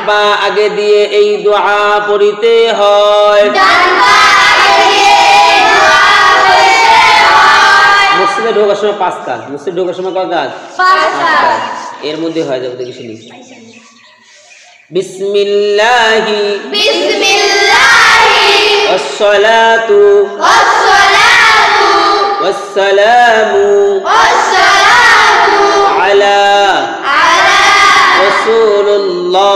পা আগে দিয়ে এই দোয়া পড়িতে হয়। মসজিদে ঢোকার সময় 5 কাজ, মসজিদে ঢোকার সময় কত কাজ? 5 কাজ। এর মধ্যে হয়ে যাবে দেখি শুনি। বিসমিল্লাহি বিসমিল্লাহি ওয়াসসালাতু ওয়াসসালাতু ওয়াসসালামু ওয়াসসালামু আলা রাসূলুল্লাহ।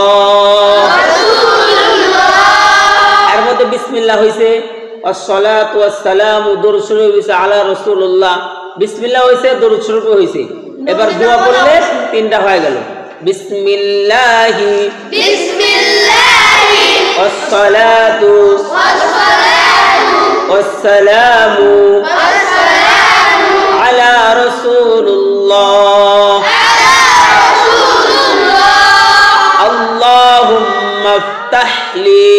এর মধ্যে বিসমিল্লাহ হইছে, ওয়াসসালাতু ওয়াসসালামু দরুদ শরীফ হইছে আলা রাসূলুল্লাহ, বিসমিল্লাহ হইছে, দরুদ শরীফ হইছে। এবার দোয়া পড়লে 3টা হয়ে গেল। বিসমিল্লাহি বিসমিল্লাহি ওয়াসসালাতু ওয়াসসালামু ওয়াসসালামু ওয়াসসালামু আলা রাসূলুল্লাহ আল্লাহুম্মা ইফতাহ লি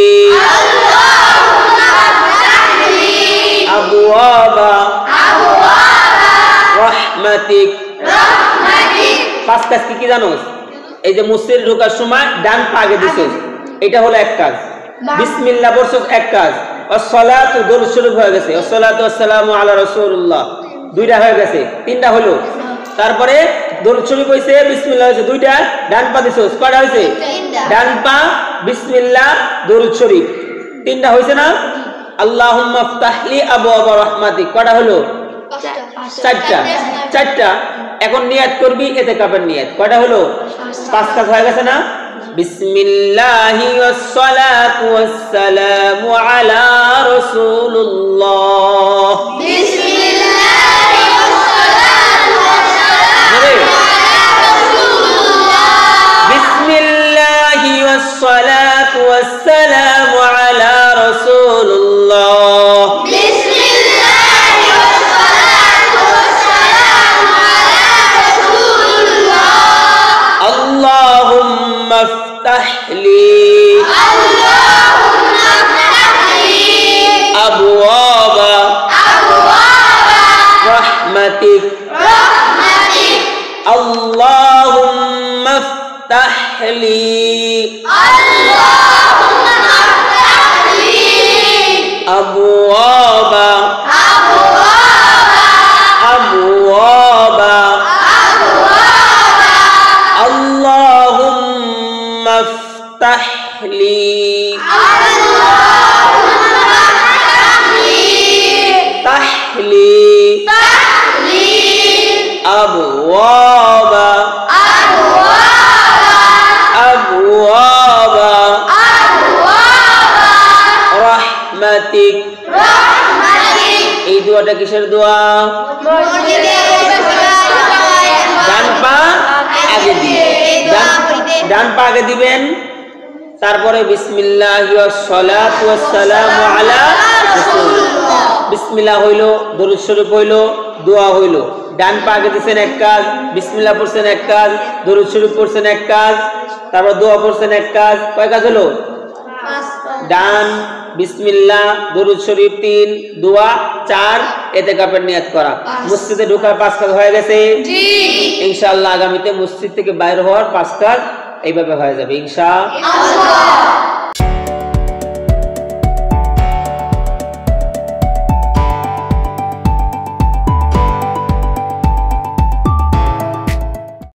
আবওয়াবা রাহমাতিক। 5 কাজ কি কি জানোস? এই যে মসজিদে ঢোকার সময় ডান পা আগে দিছস, এটা হলো এক কাজ। বিসমিল্লাহ বলছস এক কাজ। ওয়াসসালাতু দরুদ শরীফ হয়ে গেছে, ওয়াসসালাতু ওয়াসসালামু আলা রাসূলুল্লাহ 2টা হয়ে গেছে, 3টা হলো। তারপরে দরুদ শরীফ হইছে, বিসমিল্লাহ হইছে 2টা, ডান পা দিছস কয়টা হইছে? 3টা। ডান পা বিসমিল্লাহ দরুদ শরীফ 3টা হইছে না? আল্লাহুম্মা ইফতাহ লি আবওয়াবা রাহমাতিক কয়টা হলো? 4টা। এখন নিয়াত করবি ইতিকাফের নিয়াত, কয়টা হলো? 5 কাজ হয়ে গেছে না? বিসমিল্লাহি ওয়াসসালাতু ওয়াসসালামু আলা রাসূলুল্লাহ। বিসমিল্লাহি ওয়াসসালাতু ওয়াসসালামু আলা রাসূলুল্লাহ। বিসমিল্লাহি ওয়াসসালাতু ওয়াসসালামু আলা রাসূলুল্লাহ। اللهم افتح لي أبواب رحمتك اللهم افتح لي أبواب اللهم افتح لي أبواب رحمتك। এই দোয়াটা কিসের দোয়া? ডান পা আগে দিবেন, ডান পা আগে দিবেন। তারপরে বিসমিল্লাহি ওয়াসসালাতু ওয়াসসালামু আলা রাসূলুল্লাহ। বিসমিল্লাহ হইলো, দরুদ শরীফ হইলো, দোয়া হইলো। ডান পা আগে দিবেন এক কাজ, বিসমিল্লাহ পড়ছেন এক কাজ, দরুদ শরীফ পড়ছেন এক কাজ, তারপর দোয়া পড়ছেন এক কাজ। কয় কাজ হলো? 5। ডান বিসমিল্লাহ দরুদ শরীফ 3, দোয়া 4, ইতিকাফের নিয়ত করা। মসজিদে ঢোকার 5 কাজ হয়ে গেছে। জি ইনশাআল্লাহ আগামীতে মসজিদ থেকে বাইরে হওয়ার 5 কাজ এইভাবে হয়ে যাবে ইনশাআল্লাহ।